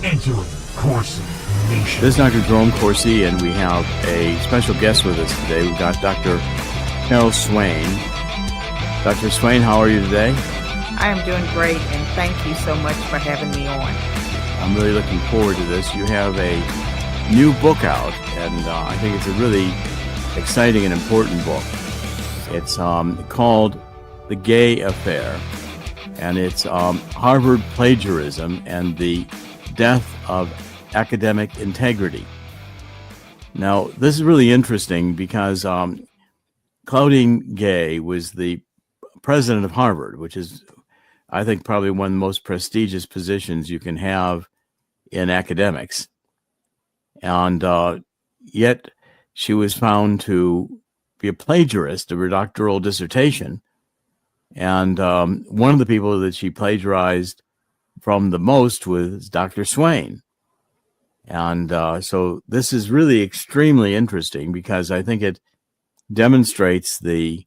Entering Corsi Nation. This is Dr. Jerome Corsi, and we have a special guest with us today. We've got Dr. Swain. Dr. Swain, how are you today? I am doing great, and thank you so much for having me on. I'm really looking forward to this. You have a new book out, and I think it's a really exciting and important book. It's called The Gay Affair, and it's Harvard Plagiarism and the Death of Academic Integrity. Now, this is really interesting because Claudine Gay was the president of Harvard, which is, I think, probably one of the most prestigious positions you can have in academics. And yet she was found to be a plagiarist of her doctoral dissertation. And one of the people that she plagiarized from the most was Dr. Swain. And so this is really extremely interesting because I think it demonstrates the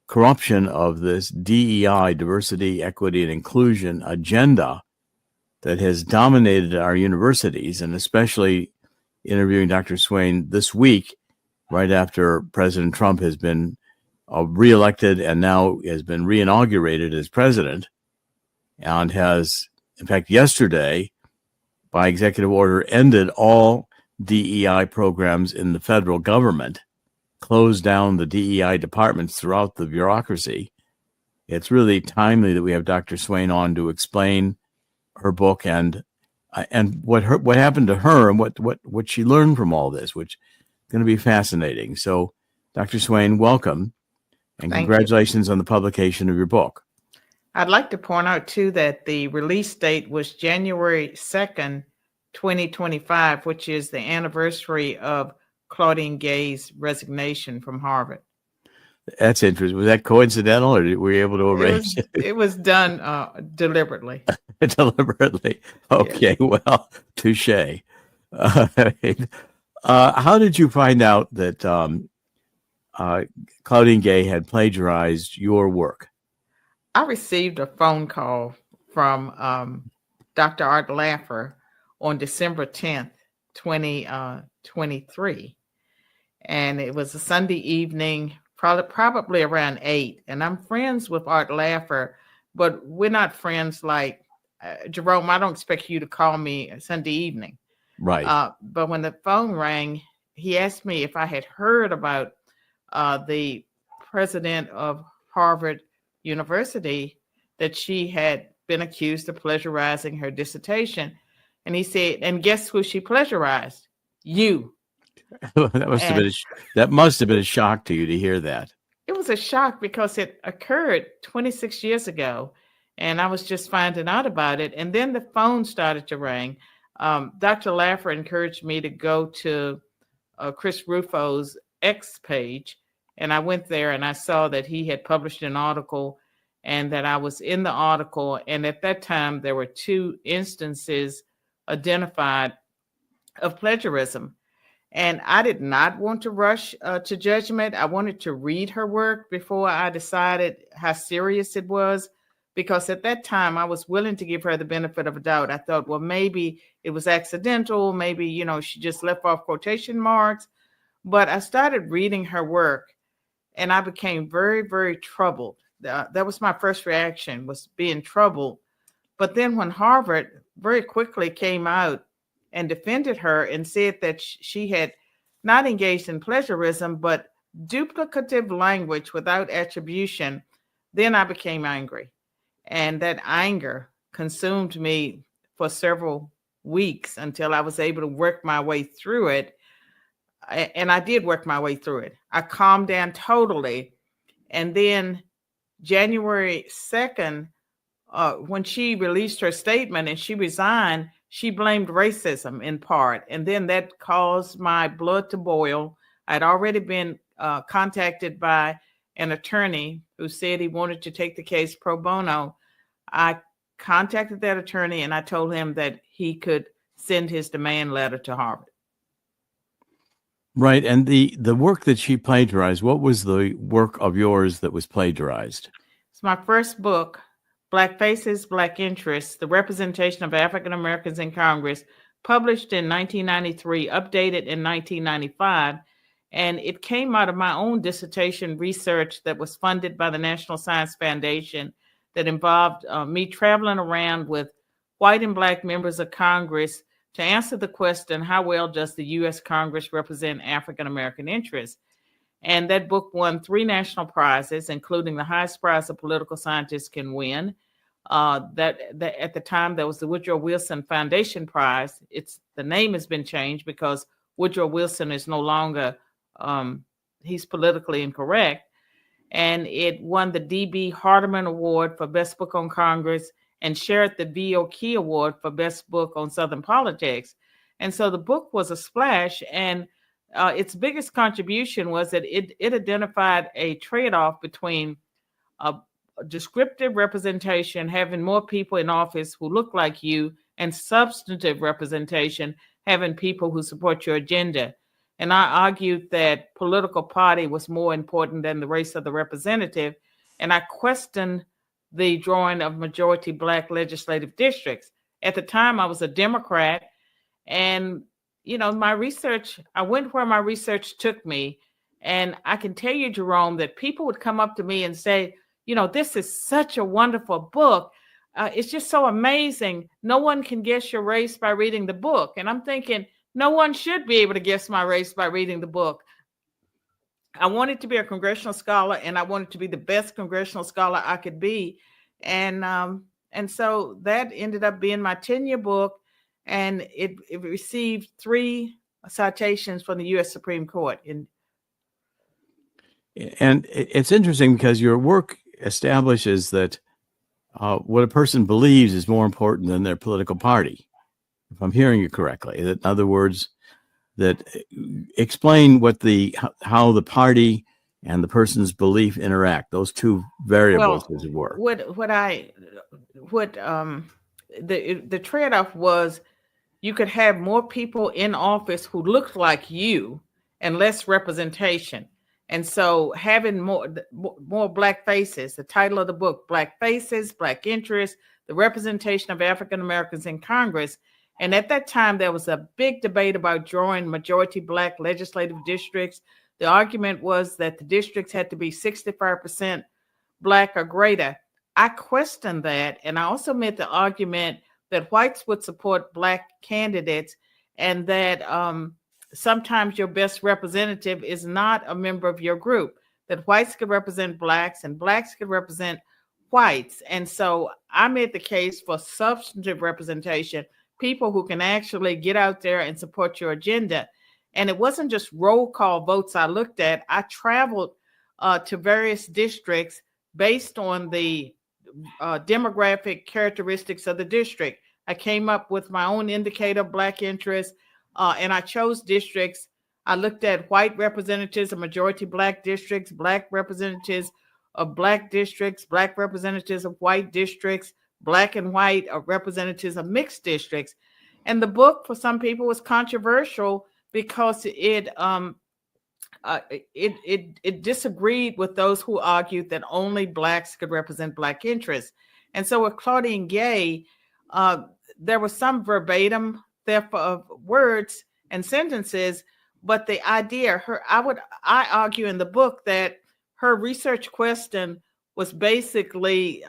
corruption of this DEI, diversity, equity, and inclusion agenda that has dominated our universities, and especially interviewing Dr. Swain this week, right after President Trump has been reelected and now has been reinaugurated as president, and has, in fact, yesterday, by executive order, ended all DEI programs in the federal government, closed down the DEI departments throughout the bureaucracy. It's really timely that we have Dr. Swain on to explain her book and what happened to her and what she learned from all this, which is going to be fascinating. So, Dr. Swain, welcome, and congratulations on the publication of your book. I'd like to point out, too, that the release date was January 2nd, 2025, which is the anniversary of Claudine Gay's resignation from Harvard. That's interesting. Was that coincidental, or were you able to arrange it? It was done deliberately. Deliberately. Okay, yes. Well, touche. How did you find out that Claudine Gay had plagiarized your work? I received a phone call from Dr. Art Laffer on December 10th, 2023. And it was a Sunday evening, probably around 8. And I'm friends with Art Laffer, but we're not friends like Jerome. I don't expect you to call me Sunday evening. Right. But when the phone rang, he asked me if I had heard about the president of Harvard University, that she had been accused of plagiarizing her dissertation. And he said, and guess who she plagiarized? You. That must have been a shock to you to hear that. It was a shock because it occurred 26 years ago, and I was just finding out about it. And then the phone started to ring. Dr. Laffer encouraged me to go to Chris Rufo's X page, and I went there and I saw that he had published an article and that I was in the article. And at that time, there were 2 instances identified of plagiarism. And I did not want to rush to judgment. I wanted to read her work before I decided how serious it was, because at that time I was willing to give her the benefit of a doubt. I thought, well, maybe it was accidental. Maybe, she just left off quotation marks. But I started reading her work and I became very, very troubled. That was my first reaction, was being troubled. But then when Harvard very quickly came out and defended her and said that she had not engaged in plagiarism, but duplicative language without attribution, then I became angry. And that anger consumed me for several weeks until I was able to work my way through it. And I did work my way through it. I calmed down totally. And then January 2nd, when she released her statement and she resigned, she blamed racism in part. And then that caused my blood to boil. I'd already been contacted by an attorney who said he wanted to take the case pro bono. I contacted that attorney and I told him that he could send his demand letter to Harvard. Right. And the work that she plagiarized, what was the work of yours that was plagiarized? It's my first book, Black Faces, Black Interests, The Representation of African Americans in Congress, published in 1993, updated in 1995. And it came out of my own dissertation research that was funded by the National Science Foundation that involved me traveling around with white and Black members of Congress to answer the question, how well does the U.S. Congress represent African American interests? And that book won 3 national prizes, including the highest prize a political scientist can win. That at the time, there was the Woodrow Wilson Foundation Prize. The name has been changed because Woodrow Wilson is no longer, he's politically incorrect. And it won the D.B. Hardeman Award for Best Book on Congress and shared the V.O. Key Award for Best Book on Southern Politics. And so the book was a splash, and its biggest contribution was that it identified a trade-off between a descriptive representation, having more people in office who look like you, and substantive representation, having people who support your agenda. And I argued that political party was more important than the race of the representative, and I questioned the drawing of majority Black legislative districts. At the time, I was a Democrat, and my research, I went where my research took me. And I can tell you, Jerome, that people would come up to me and say, this is such a wonderful book. It's just so amazing. No one can guess your race by reading the book. And I'm thinking, no one should be able to guess my race by reading the book. I wanted to be a congressional scholar, and I wanted to be the best congressional scholar I could be. And so that ended up being my 10-year book, and it received 3 citations from the U.S. Supreme Court. And it's interesting because your work establishes that what a person believes is more important than their political party, if I'm hearing you correctly. That, in other words, that explain how the party and the person's belief interact, those 2 variables, as it were. The trade-off was you could have more people in office who looked like you and less representation. And so having more Black faces, the title of the book, Black Faces, Black Interests, The Representation of African Americans in Congress. And at that time, there was a big debate about drawing majority Black legislative districts. The argument was that the districts had to be 65% Black or greater. I questioned that, and I also made the argument that whites would support Black candidates, and that sometimes your best representative is not a member of your group, that whites could represent Blacks and Blacks could represent whites. And so I made the case for substantive representation, people who can actually get out there and support your agenda. And it wasn't just roll call votes I looked at. I traveled to various districts based on the demographic characteristics of the district. I came up with my own indicator of Black interest, and I chose districts. I looked at white representatives of majority Black districts, Black representatives of Black districts, Black representatives of white districts, Black and white representatives of mixed districts. And the book, for some people, was controversial because it disagreed with those who argued that only Blacks could represent Black interests. And so with Claudine Gay, there was some verbatim theft of words and sentences, but the idea, I argue in the book that her research question was basically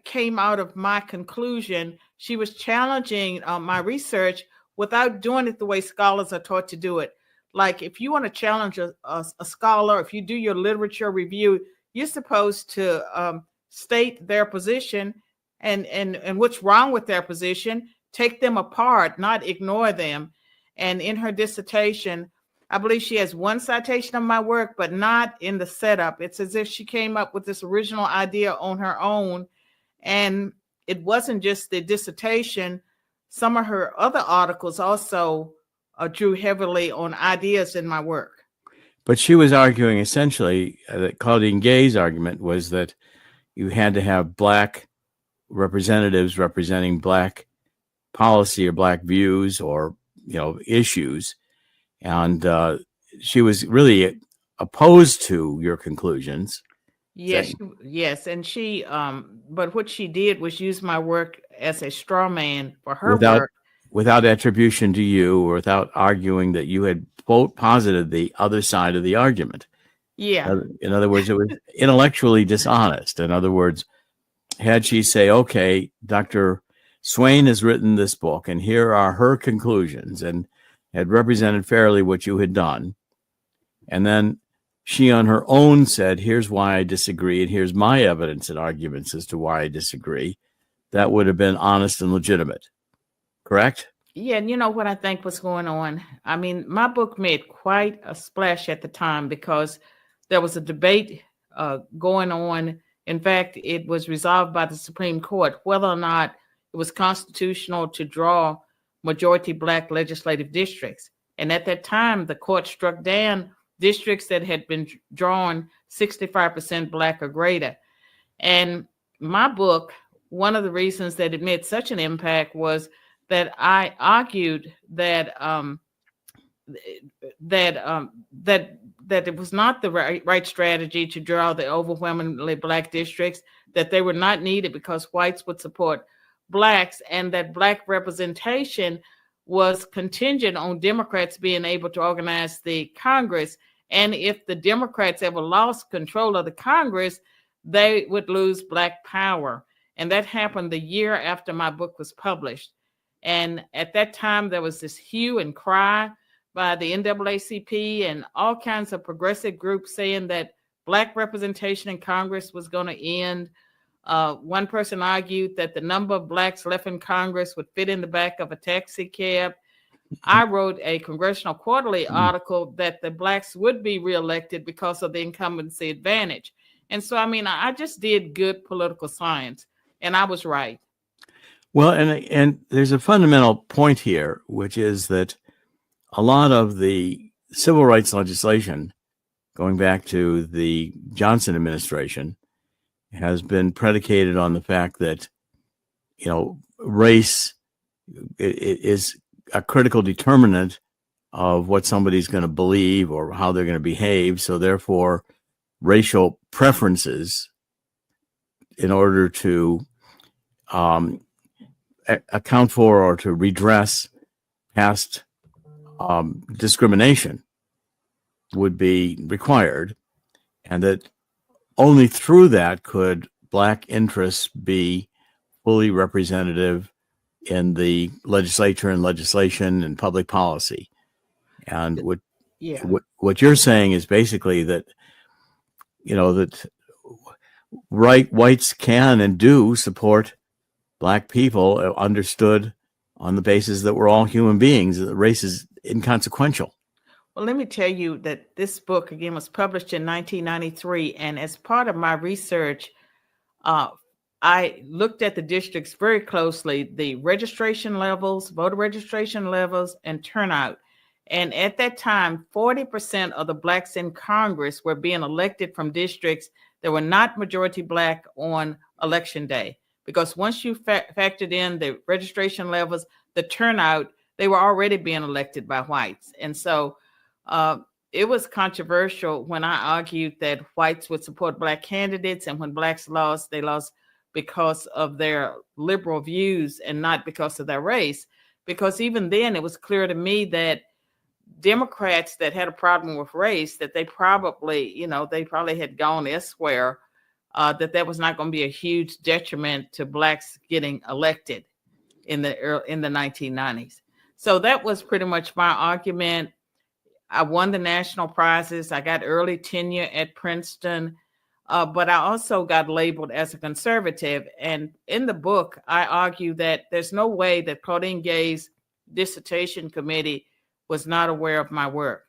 came out of my conclusion. She was challenging my research without doing it the way scholars are taught to do it. Like if you want to challenge a scholar, if you do your literature review, you're supposed to state their position and what's wrong with their position, take them apart, not ignore them. And in her dissertation, I believe she has 1 citation of my work, but not in the setup. It's as if she came up with this original idea on her own. And it wasn't just the dissertation. Some of her other articles also drew heavily on ideas in my work. But she was arguing essentially that Claudine Gay's argument was that you had to have Black representatives representing Black policy or Black views or issues, and she was really opposed to your conclusions. Yes, saying yes, and she but what she did was use my work as a straw man for her without work. without attribution to you or without arguing that you had posited the other side of the argument. Yeah. In other words, it was intellectually dishonest. In other words, had she say, okay, Dr. Swain has written this book and here are her conclusions, and had represented fairly what you had done. And then she on her own said, here's why I disagree, and here's my evidence and arguments as to why I disagree. That would have been honest and legitimate. Correct? Yeah, and you know what I think was going on? I mean, my book made quite a splash at the time because there was a debate going on. In fact, it was resolved by the Supreme Court whether or not it was constitutional to draw majority Black legislative districts. And at that time, the court struck down districts that had been drawn 65% Black or greater. And my book, one of the reasons that it made such an impact was that I argued that that it was not the right strategy to draw the overwhelmingly Black districts, that they were not needed because whites would support Blacks, and that Black representation was contingent on Democrats being able to organize the Congress. And if the Democrats ever lost control of the Congress, they would lose Black power. And that happened the year after my book was published. And at that time, there was this hue and cry by the NAACP and all kinds of progressive groups saying that Black representation in Congress was going to end. One person argued that the number of Blacks left in Congress would fit in the back of a taxi cab. I wrote a Congressional Quarterly article that the Blacks would be reelected because of the incumbency advantage. And so, I mean, I just did good political science, and I was right. Well, and there's a fundamental point here, which is that a lot of the civil rights legislation, going back to the Johnson administration, has been predicated on the fact that, race is a critical determinant of what somebody's going to believe or how they're going to behave. So therefore, racial preferences, in order to account for or to redress past discrimination, would be required, and that only through that could Black interests be fully representative in the legislature and legislation and public policy. And what you're saying is basically that, that whites can and do support Black people, understood on the basis that we're all human beings, that race is inconsequential. Well, let me tell you that this book, again, was published in 1993. And as part of my research, I looked at the districts very closely, the registration levels, voter registration levels, and turnout. And at that time, 40% of the Blacks in Congress were being elected from districts that were not majority Black on election day. Because once you factored in the registration levels, the turnout, they were already being elected by whites. And so it was controversial when I argued that whites would support Black candidates, and when Blacks lost, they lost because of their liberal views and not because of their race. Because even then, it was clear to me that Democrats that had a problem with race, that they probably had gone elsewhere, that was not going to be a huge detriment to Blacks getting elected in the 1990s. So that was pretty much my argument. I won the national prizes. I got early tenure at Princeton, but I also got labeled as a conservative. And in the book, I argue that there's no way that Claudine Gay's dissertation committee was not aware of my work.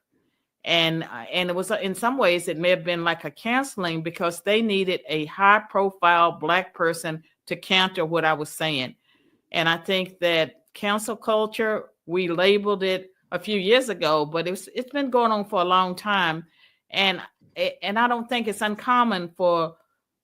And it was, in some ways, it may have been like a canceling, because they needed a high-profile Black person to counter what I was saying. And I think that cancel culture, we labeled it a few years ago, but it's been going on for a long time. And I don't think it's uncommon for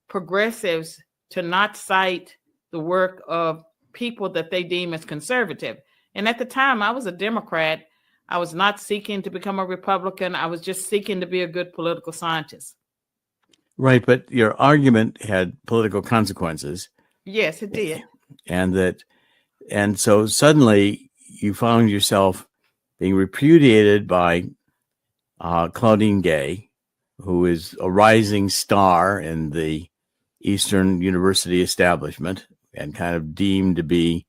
progressives to not cite the work of people that they deem as conservative. And at the time, I was a Democrat. I was not seeking to become a Republican. I was just seeking to be a good political scientist. Right, but your argument had political consequences, Yes, it did. and so suddenly you found yourself being repudiated by Claudine Gay, who is a rising star in the Eastern University establishment and kind of deemed to be,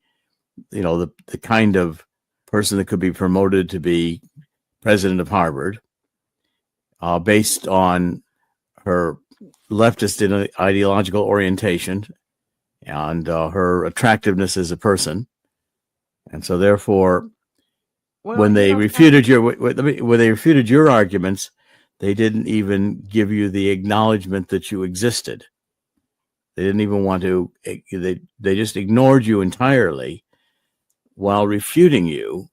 the kind of person that could be promoted to be president of Harvard, based on her leftist ideological orientation and her attractiveness as a person. And so therefore, when they refuted your arguments, they didn't even give you the acknowledgement that you existed. They didn't even want to, they just ignored you entirely while refuting you.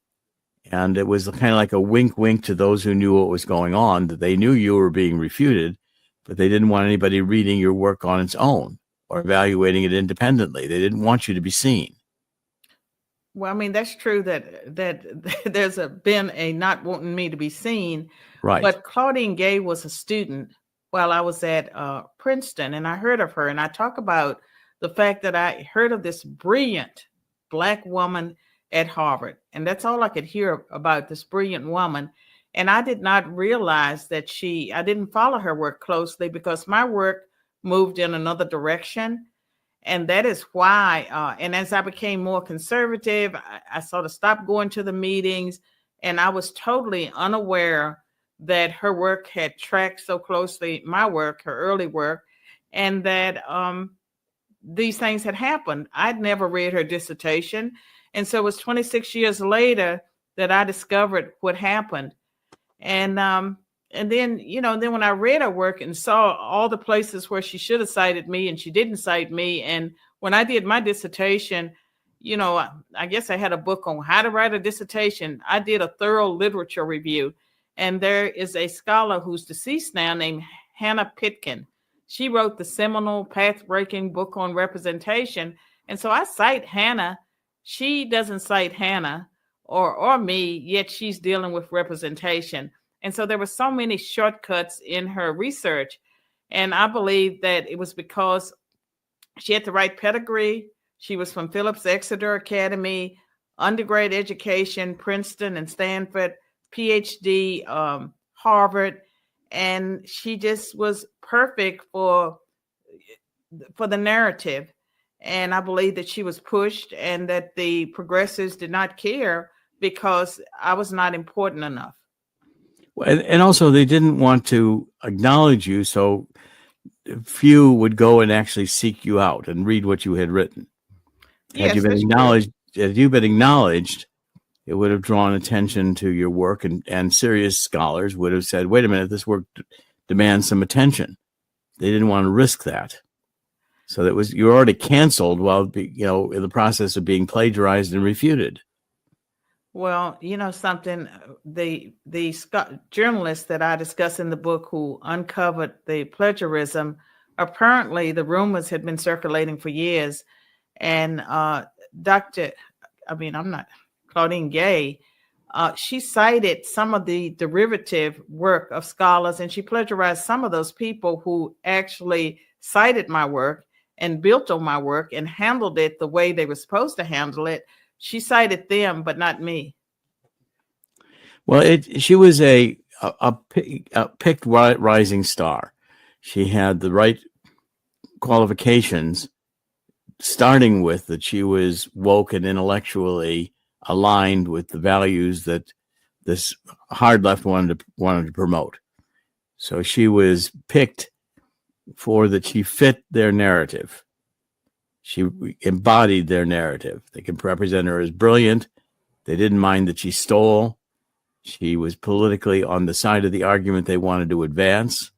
And it was kind of like a wink, wink to those who knew what was going on, that they knew you were being refuted, but they didn't want anybody reading your work on its own or evaluating it independently. They didn't want you to be seen. Well, I mean, that's true that there's been a not wanting me to be seen. Right. But Claudine Gay was a student while I was at Princeton, and I heard of her. And I talk about the fact that I heard of this brilliant Black woman at Harvard. And that's all I could hear about, this brilliant woman. And I did not realize that I didn't follow her work closely because my work moved in another direction. And that is why, and as I became more conservative, I sort of stopped going to the meetings, and I was totally unaware that her work had tracked so closely my work, her early work, and that these things had happened. I'd never read her dissertation. And so it was 26 years later that I discovered what happened. And then, then when I read her work and saw all the places where she should have cited me and she didn't cite me. And when I did my dissertation, I guess I had a book on how to write a dissertation. I did a thorough literature review. And there is a scholar who's deceased now named Hannah Pitkin. She wrote the seminal path-breaking book on representation. And so I cite Hannah. She doesn't cite Hannah or me, yet she's dealing with representation. And so there were so many shortcuts in her research. And I believe that it was because she had the right pedigree. She was from Phillips Exeter Academy, undergrad education, Princeton and Stanford, PhD, Harvard. And she just was perfect for the narrative. And I believe that she was pushed and that the progressives did not care because I was not important enough. And also they didn't want to acknowledge you, so few would go and actually seek you out and read what you had written. Yes, had you been acknowledged, it would have drawn attention to your work, and serious scholars would have said, wait a minute, this work demands some attention. They didn't want to risk that. So you were already canceled while in the process of being plagiarized and refuted. Well, something, the journalists that I discuss in the book who uncovered the plagiarism, apparently the rumors had been circulating for years. And Claudine Gay, she cited some of the derivative work of scholars, and she plagiarized some of those people who actually cited my work and built on my work and handled it the way they were supposed to handle it. She cited them, but not me. Well, she was a picked rising star. She had the right qualifications, starting with that she was woke and intellectually aligned with the values that this hard left wanted to promote. So she was picked for that she fit their narrative. She embodied their narrative. They could represent her as brilliant. They didn't mind that she stole. She was politically on the side of the argument they wanted to advance.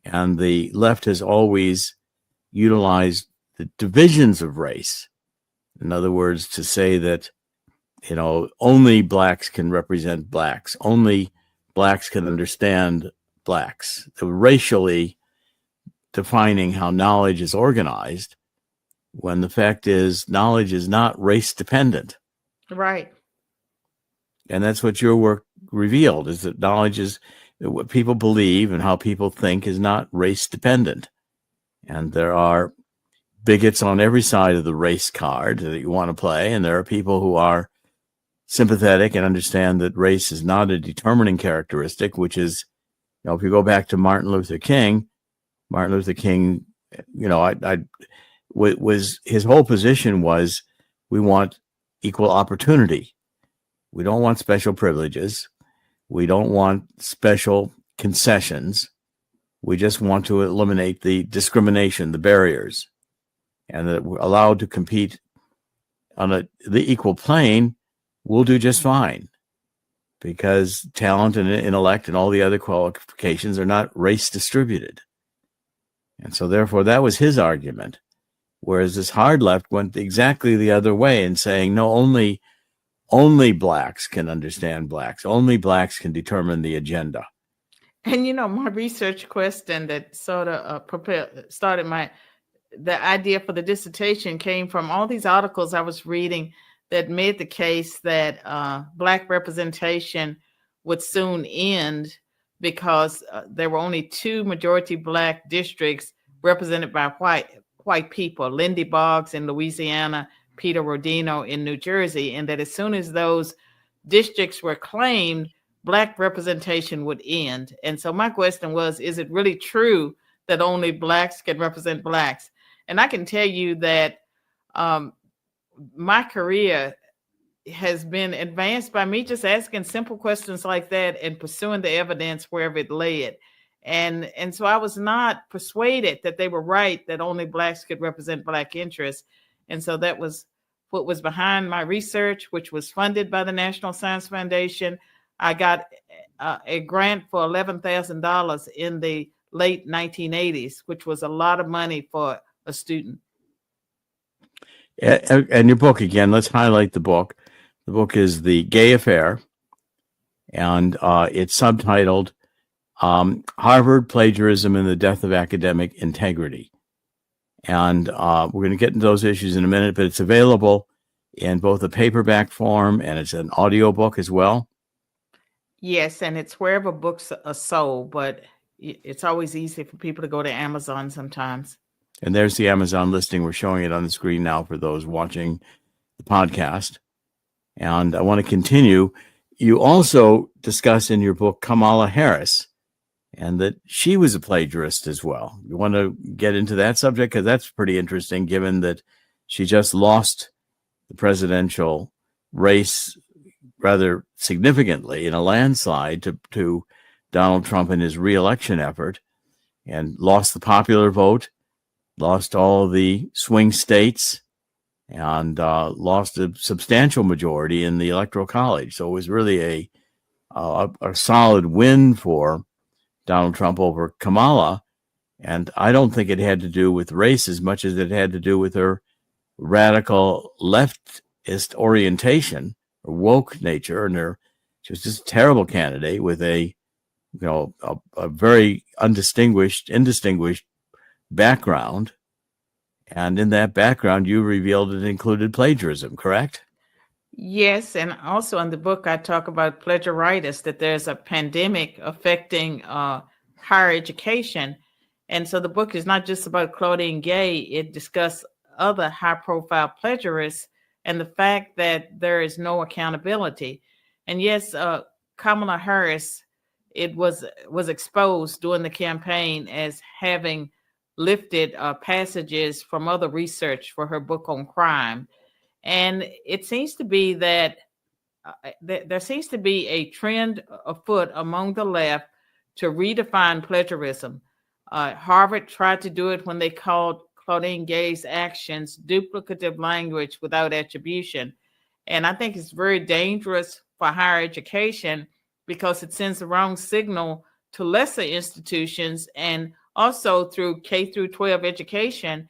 And the left has always utilized the divisions of race. In other words, to say that, only blacks can represent blacks. Only blacks can understand blacks. Racially defining how knowledge is organized, when the fact is knowledge is not race dependent. Right. And that's what your work revealed, is that knowledge is what people believe and how people think is not race dependent. And there are bigots on every side of the race card that you want to play. And there are people who are sympathetic and understand that race is not a determining characteristic, which is, if you go back to Martin Luther King, his whole position was, we want equal opportunity. We don't want special privileges. We don't want special concessions. We just want to eliminate the discrimination, the barriers, and that we're allowed to compete on the equal plane. We'll do just fine, because talent and intellect and all the other qualifications are not race distributed. And so therefore that was his argument. Whereas this hard left went exactly the other way and saying, no, only blacks can understand blacks. Only blacks can determine the agenda. And, my research question that sort of started the idea for the dissertation came from all these articles I was reading that made the case that Black representation would soon end because there were only 2 majority Black districts represented by white people, Lindy Boggs in Louisiana, Peter Rodino in New Jersey, and that as soon as those districts were claimed, Black representation would end. And so my question was, is it really true that only Blacks can represent Blacks? And I can tell you that my career has been advanced by me just asking simple questions like that and pursuing the evidence wherever it led. And so I was not persuaded that they were right, that only Blacks could represent Black interests. And so that was what was behind my research, which was funded by the National Science Foundation. I got a grant for $11,000 in the late 1980s, which was a lot of money for a student. And your book, again, let's highlight the book. The book is The Gay Affair, and it's subtitled Harvard Plagiarism and the Death of Academic Integrity. And we're going to get into those issues in a minute, but it's available in both a paperback form and it's an audio book as well. Yes, and it's wherever books are sold, but it's always easy for people to go to Amazon sometimes. And there's the Amazon listing. We're showing it on the screen now for those watching the podcast. And I want to continue. You also discuss in your book Kamala Harris, and that she was a plagiarist as well. You want to get into that subject? Because that's pretty interesting, given that she just lost the presidential race rather significantly in a landslide to Donald Trump in his reelection effort, and lost the popular vote, lost all the swing states, and lost a substantial majority in the Electoral College. So it was really a solid win for Donald Trump over Kamala. And I don't think it had to do with race as much as it had to do with her radical leftist orientation, or woke nature. And she was just a terrible candidate with a very indistinguished background. And in that background, you revealed it included plagiarism, correct? Yes, and also in the book, I talk about plagiaritis, that there's a pandemic affecting higher education. And so the book is not just about Claudine Gay. It discusses other high-profile plagiarists and the fact that there is no accountability. And yes, Kamala Harris, it was exposed during the campaign as having lifted passages from other research for her book on crime. And it seems to be that there seems to be a trend afoot among the left to redefine plagiarism. Harvard tried to do it when they called Claudine Gay's actions duplicative language without attribution. And I think it's very dangerous for higher education because it sends the wrong signal to lesser institutions. And also through K through 12 education,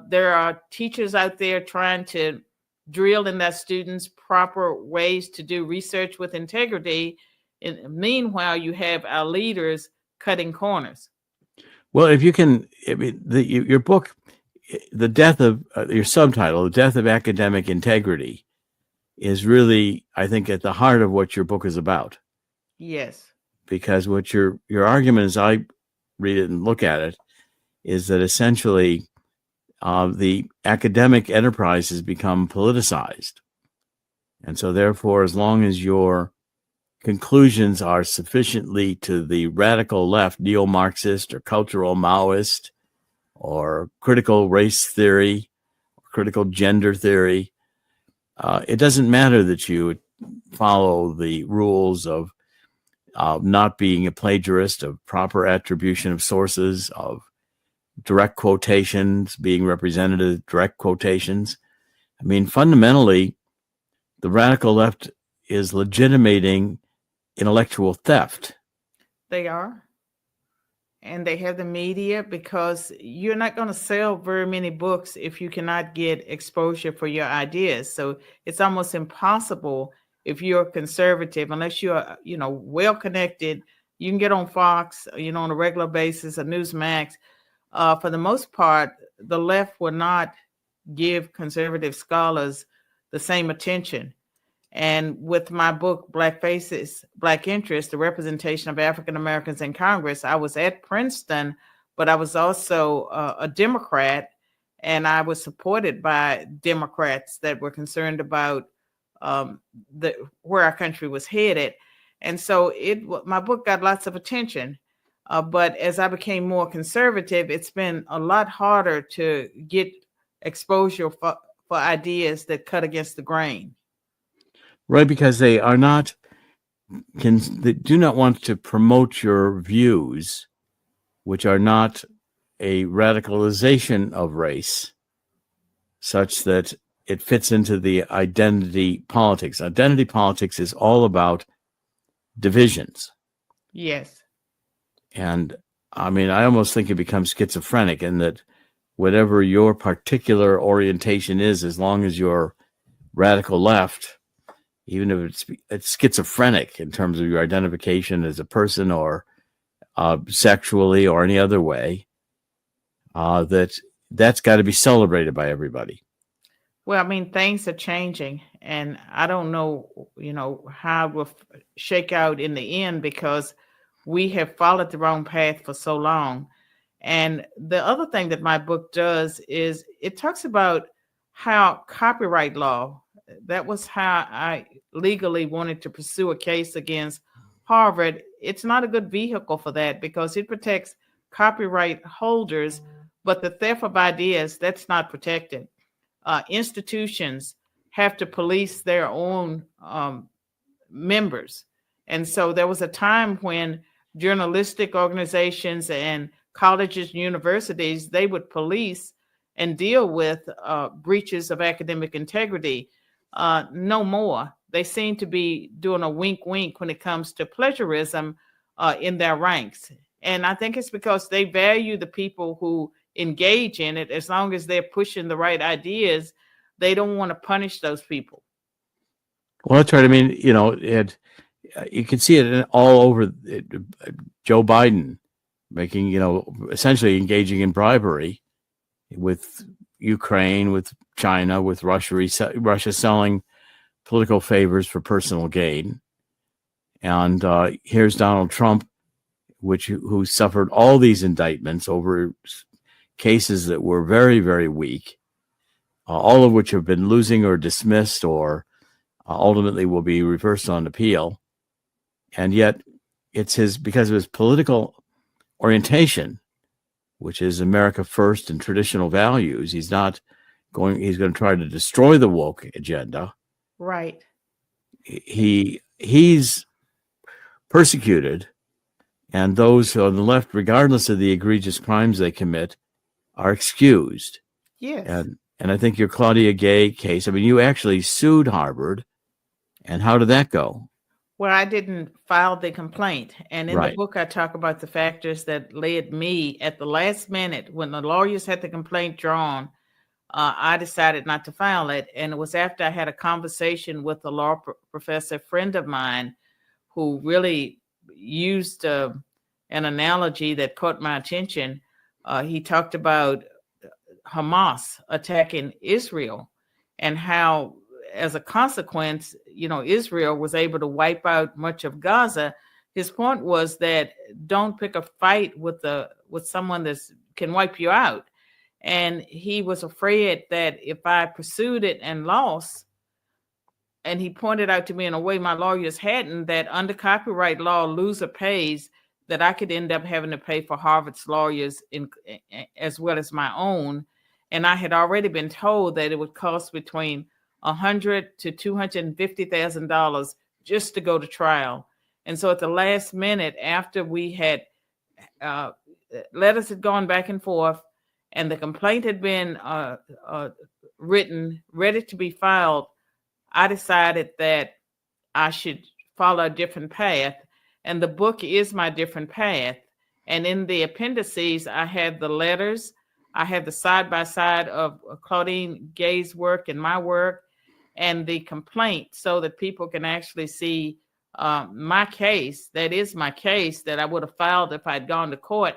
there are teachers out there trying to drill in their students proper ways to do research with integrity. And meanwhile, you have our leaders cutting corners. Well, if you can, your book, the death of your subtitle, The Death of Academic Integrity, is really, I think, at the heart of what your book is about. Yes. because what your argument, as I read it and look at it, is that essentially the academic enterprise has become politicized. And so therefore, as long as your conclusions are sufficiently to the radical left, neo-Marxist or cultural Maoist or critical race theory, critical gender theory, it doesn't matter that you follow the rules of not being a plagiarist, of proper attribution of sources, of direct quotations, being representative, direct quotations. I mean, fundamentally, the radical left is legitimating intellectual theft. They are. And they have the media, because you're not going to sell very many books if you cannot get exposure for your ideas. So it's almost impossible if you're conservative, unless you're, well connected. You can get on Fox, on a regular basis, or Newsmax. For the most part, the left will not give conservative scholars the same attention. And with my book, Black Faces, Black Interests, the representation of African Americans in Congress, I was at Princeton, but I was also a Democrat, and I was supported by Democrats that were concerned about where our country was headed. And so my book got lots of attention. But as I became more conservative, it's been a lot harder to get exposure for ideas that cut against the grain. Right, because they do not want to promote your views, which are not a radicalization of race, such that it fits into the identity politics. Identity politics is all about divisions. Yes. And I mean, I almost think it becomes schizophrenic in that whatever your particular orientation is, as long as you're radical left, even if it's schizophrenic in terms of your identification as a person or sexually or any other way, that's got to be celebrated by everybody. Well, I mean, things are changing, and I don't know, how it will shake out in the end, because we have followed the wrong path for so long. And the other thing that my book does is it talks about how copyright law, that was how I legally wanted to pursue a case against Harvard. It's not a good vehicle for that, because it protects copyright holders, but the theft of ideas, that's not protected. Institutions have to police their own members. And so there was a time when journalistic organizations and colleges, universities, they would police and deal with breaches of academic integrity. No more. They seem to be doing a wink wink when it comes to plagiarism in their ranks. And I think it's because they value the people who engage in it. As long as they're pushing the right ideas, they don't want to punish those people. Well, that's right. I mean, you can see it all over. Joe Biden making, essentially engaging in bribery with Ukraine, with China, with Russia selling political favors for personal gain. And here's Donald Trump, who suffered all these indictments over cases that were very, very weak, all of which have been losing or dismissed or ultimately will be reversed on appeal. And yet it's because of his political orientation, which is America first and traditional values. He's going to try to destroy the woke agenda. Right. He's persecuted, and those on the left, regardless of the egregious crimes they commit, are excused. Yes. And I think your Claudia Gay case, I mean, you actually sued Harvard. And how did that go? Well, I didn't file the complaint. And in Right. the book, I talk about the factors that led me at the last minute, when the lawyers had the complaint drawn, I decided not to file it. And it was after I had a conversation with a law professor friend of mine who really used an analogy that caught my attention. He talked about Hamas attacking Israel and how, as a consequence, Israel was able to wipe out much of Gaza. his point was that don't pick a fight with someone that can wipe you out. And he was afraid that if I pursued it and lost, and he pointed out to me in a way my lawyers hadn't, that under copyright law, loser pays, that I could end up having to pay for Harvard's lawyers as well as my own. And I had already been told that it would cost between $100,000 to $250,000 just to go to trial. And so at the last minute, after we had letters had gone back and forth, and the complaint had been written, ready to be filed, I decided that I should follow a different path. And the book is my different path. And in the appendices, I have the letters. I have the side-by-side of Claudine Gay's work and my work, and the complaint, so that people can actually see my case. That is my case that I would have filed if I'd gone to court.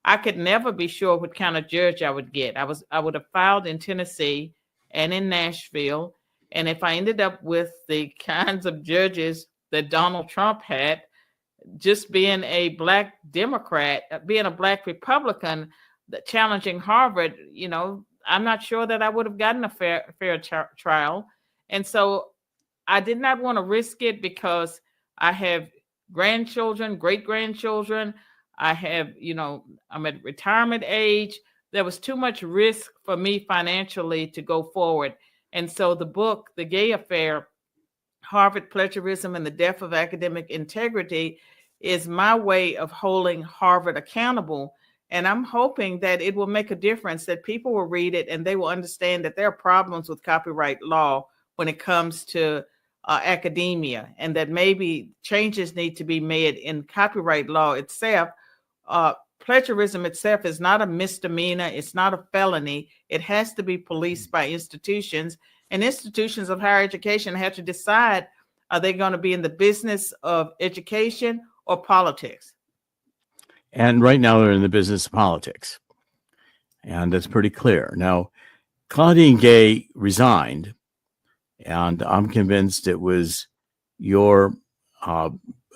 I could never be sure what kind of judge I would get. I would have filed in Tennessee and in Nashville. And if I ended up with the kinds of judges that Donald Trump had, just being a Black Democrat, being a Black Republican, challenging Harvard, I'm not sure that I would have gotten a fair trial. And so I did not want to risk it, because I have grandchildren, great-grandchildren. I have, I'm at retirement age. There was too much risk for me financially to go forward. And so the book, The Gay Affair, Harvard Plagiarism and the Death of Academic Integrity, is my way of holding Harvard accountable. And I'm hoping that it will make a difference, that people will read it and they will understand that there are problems with copyright law when it comes to academia, and that maybe changes need to be made in copyright law itself. Plagiarism itself is not a misdemeanor. It's not a felony. It has to be policed by institutions, and institutions of higher education have to decide, are they going to be in the business of education or politics? And right now they're in the business of politics. And that's pretty clear. Now, Claudine Gay resigned, and I'm convinced it was your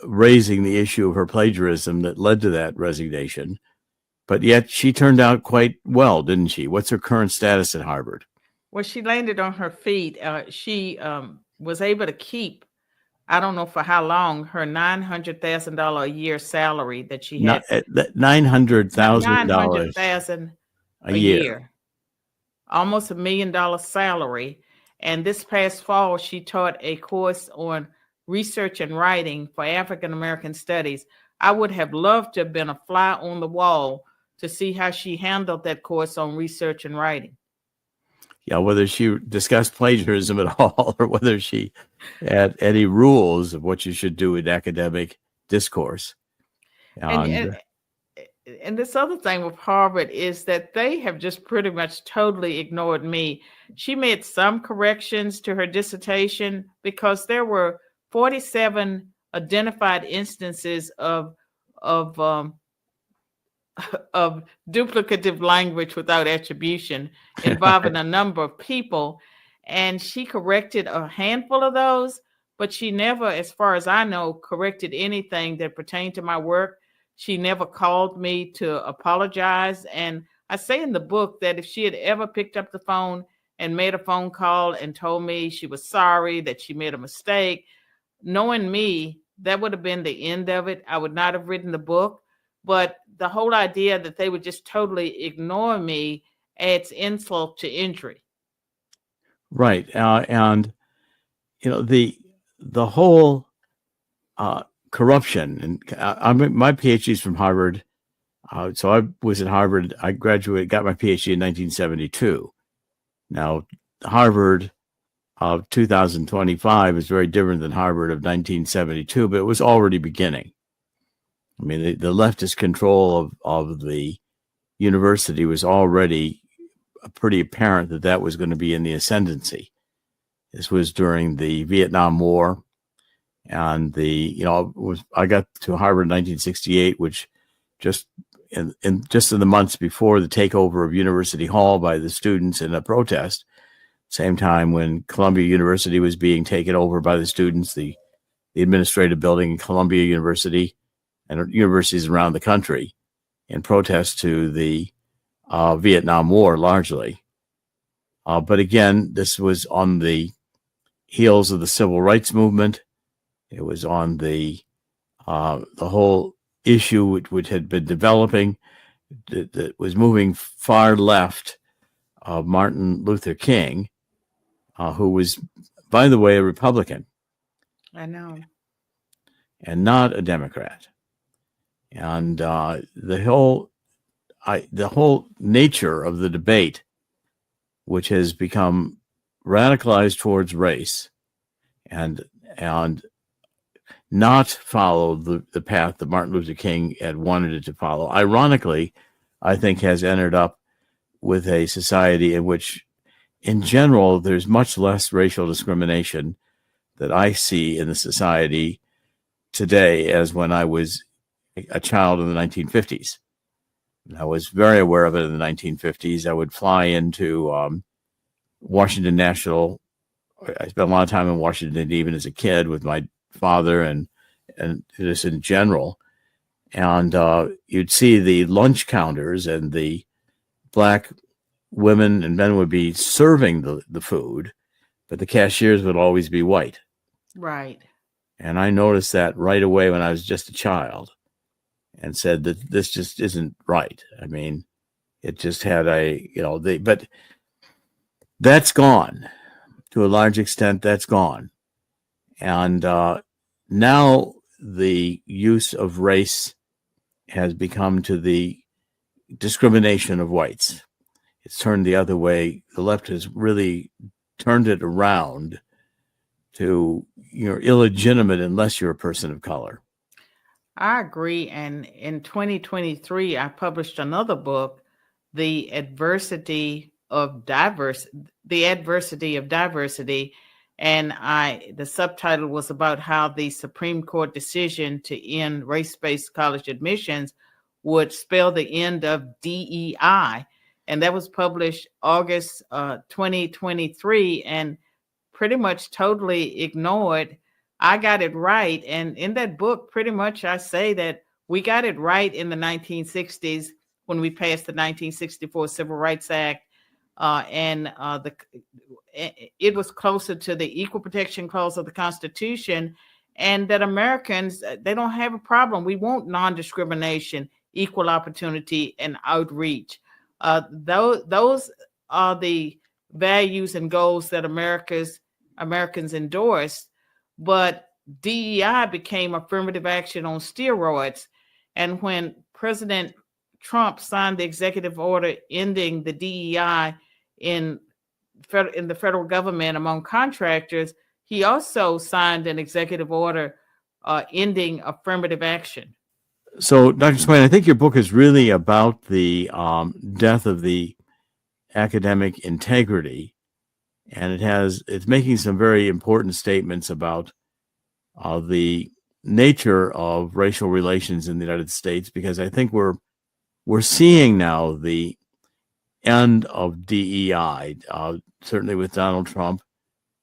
raising the issue of her plagiarism that led to that resignation. But yet she turned out quite well, didn't she? What's her current status at Harvard? Well, she landed on her feet. She was able to keep, I don't know for how long, her $900,000 a year salary that she had. $900,000 a year. Almost $1 million salary. And this past fall, she taught a course on research and writing for African American studies. I would have loved to have been a fly on the wall to see how she handled that course on research and writing. Yeah, whether she discussed plagiarism at all, or whether she had any rules of what you should do in academic discourse. And this other thing with Harvard is that they have just pretty much totally ignored me. She made some corrections to her dissertation because there were 47 identified instances of duplicative language without attribution involving a number of people. And she corrected a handful of those, but she never, as far as I know, corrected anything that pertained to my work. She never called me to apologize. And I say in the book that if she had ever picked up the phone and made a phone call and told me she was sorry, that she made a mistake, knowing me, that would have been the end of it. I would not have written the book. But the whole idea that they would just totally ignore me adds insult to injury. Right. And, the whole corruption, and my PhD is from Harvard. So I was at Harvard. I graduated, got my PhD in 1972. Now, Harvard of 2025 is very different than Harvard of 1972, but it was already beginning. I mean, the leftist control of the university was already pretty apparent that was going to be in the ascendancy. This was during the Vietnam War, and I got to Harvard in 1968, which just in the months before the takeover of University Hall by the students in a protest, same time when Columbia University was being taken over by the students, the administrative building in Columbia University and universities around the country in protest to the Vietnam War, largely. But again, this was on the heels of the civil rights movement. It was on the whole issue which had been developing that was moving far left of Martin Luther King, who was, by the way, a Republican. I know. And not a Democrat. And the whole nature of the debate, which has become radicalized towards race and not followed the path that Martin Luther King had wanted it to follow, ironically, I think has ended up with a society in which, in general, there's much less racial discrimination that I see in the society today as when I was a child in the 1950s. I was very aware of it in the 1950s. I would fly into Washington National. I spent a lot of time in Washington, even as a kid, with my father and just in general. And you'd see the lunch counters, and the black women and men would be serving the food, but the cashiers would always be white. Right. And I noticed that right away when I was just a child, and said that this just isn't right. I mean, it just had but that's gone to a large extent. That's gone. And now the use of race has become to the discrimination of whites. It's turned the other way. The left has really turned it around to you're illegitimate unless you're a person of color. I agree. And in 2023, I published another book, The Adversity of Diversity. And the subtitle was about how the Supreme Court decision to end race-based college admissions would spell the end of DEI. And that was published August 2023, and pretty much totally ignored. I got it right. And in that book, pretty much I say that we got it right in the 1960s when we passed the 1964 Civil Rights Act. It was closer to the Equal Protection Clause of the Constitution, and that Americans, they don't have a problem. We want non-discrimination, equal opportunity, and outreach. Those are the values and goals that Americans endorsed. But DEI became affirmative action on steroids. And when President Trump signed the executive order ending the DEI in the federal government among contractors, he also signed an executive order ending affirmative action. So, Dr. Swain, I think your book is really about the death of the academic integrity, and it's making some very important statements about the nature of racial relations in the United States, because I think we're seeing now the end of DEI, certainly with Donald Trump,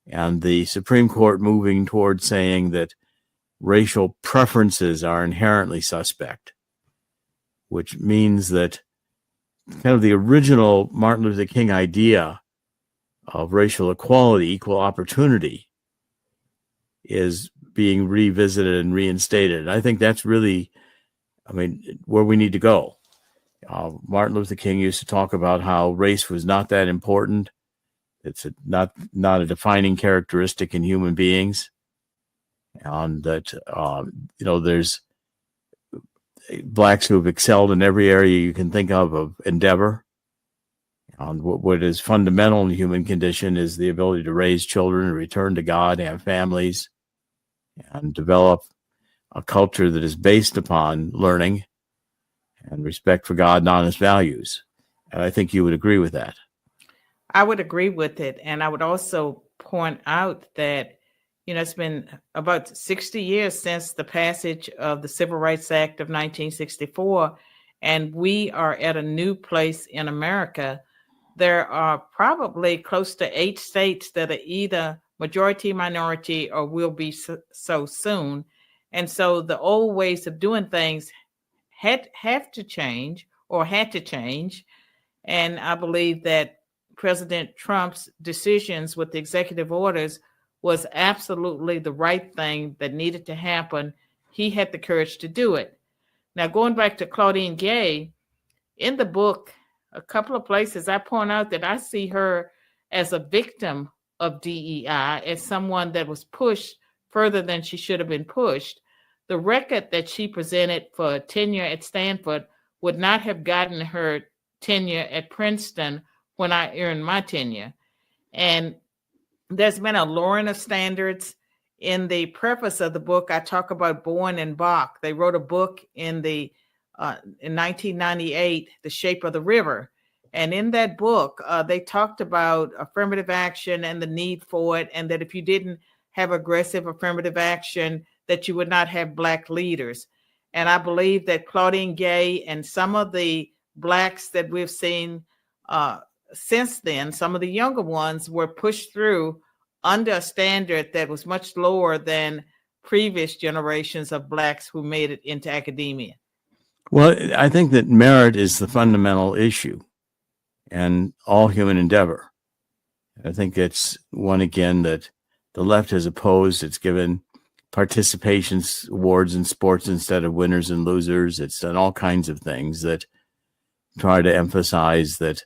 and the Supreme Court moving toward saying that racial preferences are inherently suspect, which means that kind of the original Martin Luther King idea of racial equality, equal opportunity, is being revisited and reinstated. And I think that's really, where we need to go. Martin Luther King used to talk about how race was not that important. It's not a defining characteristic in human beings. And that, there's blacks who have excelled in every area you can think of endeavor. And what is fundamental in the human condition is the ability to raise children, return to God, have families, and develop a culture that is based upon learning and respect for God and honest values. And I think you would agree with that. I would agree with it. And I would also point out that, it's been about 60 years since the passage of the Civil Rights Act of 1964, and we are at a new place in America. There are probably close to 8 states that are either majority, minority, or will be so soon. And so the old ways of doing things had to change. And I believe that President Trump's decisions with the executive orders was absolutely the right thing that needed to happen. He had the courage to do it. Now, going back to Claudine Gay, in the book, a couple of places I point out that I see her as a victim of DEI, as someone that was pushed further than she should have been pushed. The record that she presented for tenure at Stanford would not have gotten her tenure at Princeton when I earned my tenure. And there's been a lowering of standards. In the preface of the book, I talk about Bowen and Bach. They wrote a book in 1998, The Shape of the River. And in that book, they talked about affirmative action and the need for it, and that if you didn't have aggressive affirmative action, that you would not have Black leaders. And I believe that Claudine Gay and some of the Blacks that we've seen since then, some of the younger ones, were pushed through under a standard that was much lower than previous generations of Blacks who made it into academia. Well, I think that merit is the fundamental issue in all human endeavor. I think it's one, again, that the left has opposed. It's given participation awards in sports instead of winners and losers. It's done all kinds of things that try to emphasize that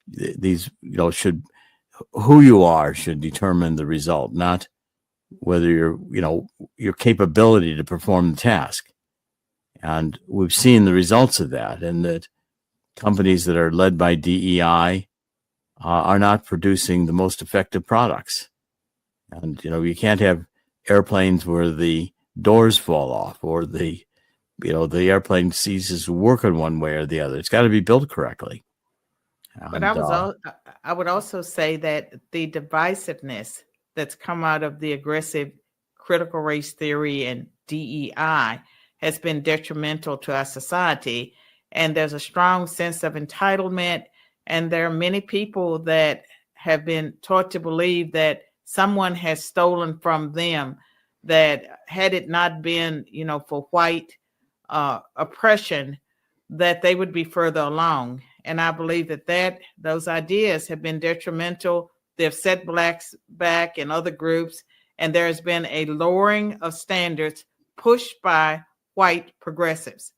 these, who you are should determine the result, not whether your capability to perform the task. And we've seen the results of that, and that companies that are led by DEI are not producing the most effective products. And, you can't have airplanes where the doors fall off, or the airplane ceases to work in one way or the other. It's got to be built correctly. But I would also say that the divisiveness that's come out of the aggressive critical race theory and DEI has been detrimental to our society. And there's a strong sense of entitlement. And there are many people that have been taught to believe that someone has stolen from them, that had it not been, for white oppression, that they would be further along. And I believe that those ideas have been detrimental. They've set Blacks back and other groups, and there has been a lowering of standards pushed by white progressives.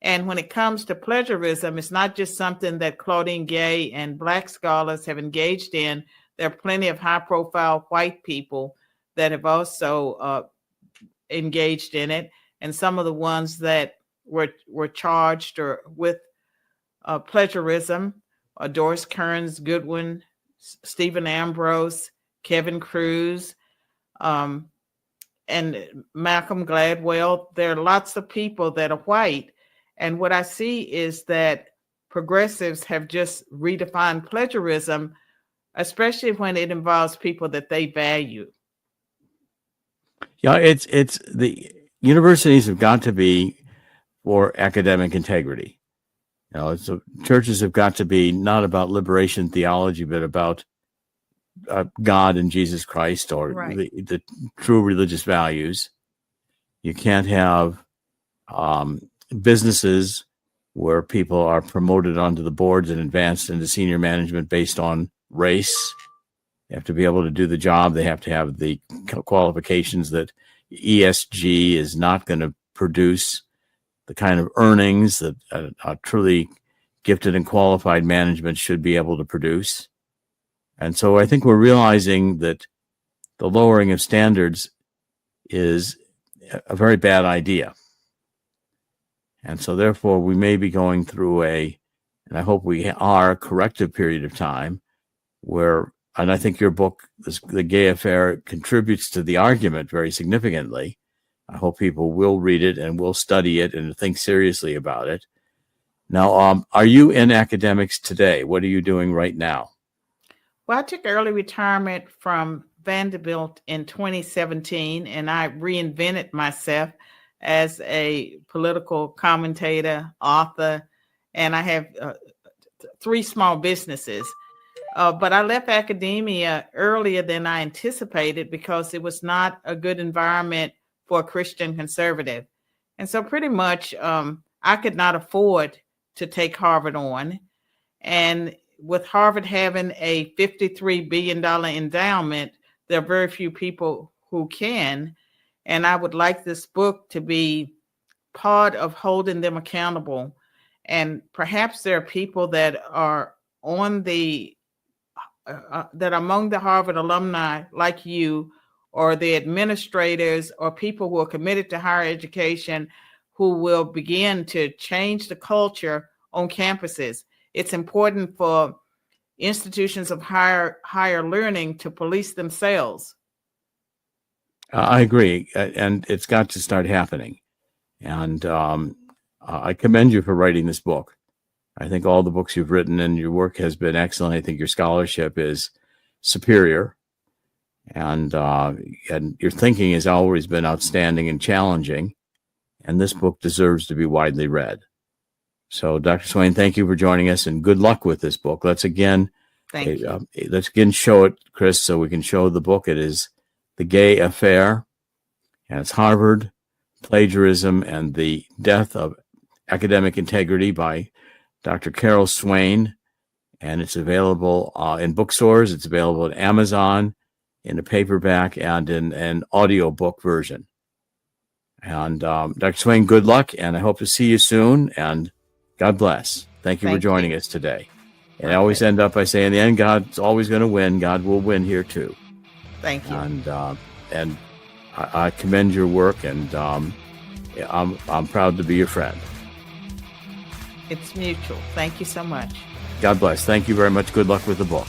And when it comes to plagiarism, it's not just something that Claudine Gay and Black scholars have engaged in. There are plenty of high-profile white people that have also engaged in it, and some of the ones that were charged or with plagiarism: Doris Kearns Goodwin, Stephen Ambrose, Kevin Cruz, and Malcolm Gladwell. There are lots of people that are white. And what I see is that progressives have just redefined plagiarism, especially when it involves people that they value. Yeah, it's the universities have got to be for academic integrity. So churches have got to be not about liberation theology, but about God and Jesus Christ, or right. the true religious values. You can't have businesses where people are promoted onto the boards and advanced into senior management based on race. They have to be able to do the job. They have to have the qualifications that ESG is not going to produce the kind of earnings that a truly gifted and qualified management should be able to produce. And so I think we're realizing that the lowering of standards is a very bad idea. And so therefore we may be going through and I hope we are, a corrective period of time where, and I think your book, The Gay Affair, contributes to the argument very significantly. I hope people will read it and will study it and think seriously about it. Now, are you in academics today? What are you doing right now? Well, I took early retirement from Vanderbilt in 2017, and I reinvented myself as a political commentator, author, and I have 3 small businesses. But I left academia earlier than I anticipated because it was not a good environment for a Christian conservative. And so pretty much I could not afford to take Harvard on. And with Harvard having a $53 billion endowment, there are very few people who can. And I would like this book to be part of holding them accountable. And perhaps there are people that are on the that among the Harvard alumni like you, or the administrators, or people who are committed to higher education, who will begin to change the culture on campuses. It's important for institutions of higher learning to police themselves. I agree, and it's got to start happening. And I commend you for writing this book. I think all the books you've written and your work has been excellent. I think your scholarship is superior, and your thinking has always been outstanding and challenging. And this book deserves to be widely read. So, Dr. Swain, thank you for joining us, and good luck with this book. Let's again show it, Chris, so we can show the book. It is The Gay Affair, and it's Harvard, Plagiarism, and the Death of Academic Integrity by Dr. Carol Swain. And it's available in bookstores. It's available at Amazon in a paperback and in an audiobook version. And Dr. Swain, good luck, and I hope to see you soon, and God bless. Thank you for joining us today. And I always end up by saying, in the end, God's always going to win. God will win here too. Thank you. And I commend your work, and I'm proud to be your friend. It's mutual. Thank you so much. God bless. Thank you very much. Good luck with the book.